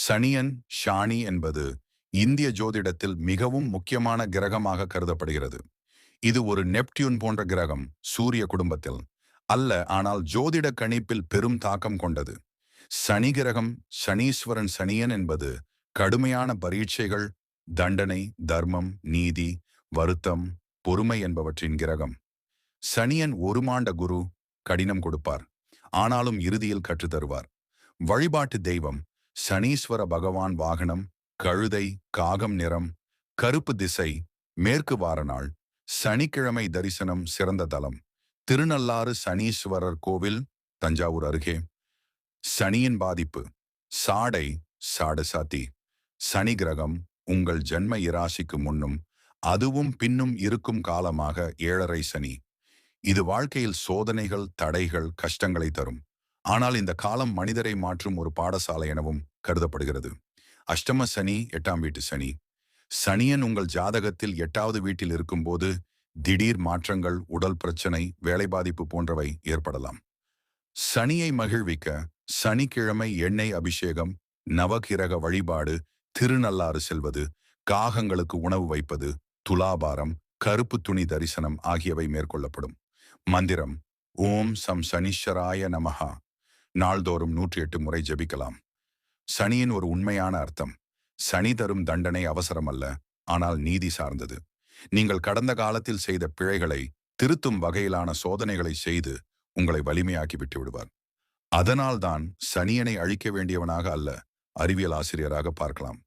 சனியன் ஷானி என்பது இந்திய ஜோதிடத்தில் மிகவும் முக்கியமான கிரகமாக கருதப்படுகிறது. இது ஒரு நெப்டியூன் போன்ற கிரகம், சூரிய குடும்பத்தில் அல்ல, ஆனால் ஜோதிட கணிப்பில் பெரும் தாக்கம் கொண்டது. சனி கிரகம், சனீஸ்வரன் சனியன் என்பது கடுமையான பரீட்சைகள், தண்டனை, தர்மம், நீதி, வருத்தம், பொறுமை என்பவற்றின் கிரகம். சனியன் ஒரு மாண்ட குரு, கடினம் கொடுப்பார், ஆனாலும் இறுதியில் கற்றுத்தருவார். வழிபாட்டு தெய்வம் சனீஸ்வர பகவான். வாகனம் கழுதை, காகம். நிறம் கருப்பு. திசை மேற்கு. வார நாள் சனிக்கிழமை. தரிசனம் சிறந்த தலம் திருநள்ளாறு சனீஸ்வரர் கோவில், தஞ்சாவூர் அருகே. சனியின் பாதிப்பு சாடை சாடசாத்தி. சனி கிரகம் உங்கள் ஜன்ம இராசிக்கு முன்னும் அதுவும் பின்னும் இருக்கும் காலமாக 7.5 சனி. இது வாழ்க்கையில் சோதனைகள், தடைகள், கஷ்டங்களை தரும். ஆனால் இந்த காலம் மனிதரை மாற்றும் ஒரு பாடசாலை எனவும் கருதப்படுகிறது. அஷ்டம சனி, 8ஆம் வீட்டு சனி. சனியன் உங்கள் ஜாதகத்தில் 8வது வீட்டில் இருக்கும்போது திடீர் மாற்றங்கள், உடல் பிரச்சனை, வேலை பாதிப்பு போன்றவை ஏற்படலாம். சனியை மகிழ்விக்க சனிக்கிழமை எண்ணெய் அபிஷேகம், நவகிரக வழிபாடு, திருநள்ளாறு செல்வது, காகங்களுக்கு உணவு வைப்பது, துலாபாரம், கருப்பு துணி தரிசனம் ஆகியவை மேற்கொள்ளப்படும். மந்திரம் ஓம் சம் சனீஸ்வராய நமஹா. நாள்தோறும் 108 முறை ஜெபிக்கலாம். சனியின் ஒரு உண்மையான அர்த்தம்: சனி தரும் தண்டனை அவசரம் அல்ல, ஆனால் நீதி சார்ந்தது. நீங்கள் கடந்த காலத்தில் செய்த பிழைகளை திருத்தும் வகையிலான சோதனைகளை செய்து உங்களை வலிமையாக்கி விட்டு விடுவார். அதனால்தான் சனியனை அழிக்க வேண்டியவனாக அல்ல, அறிவியல் ஆசிரியராக பார்க்கலாம்.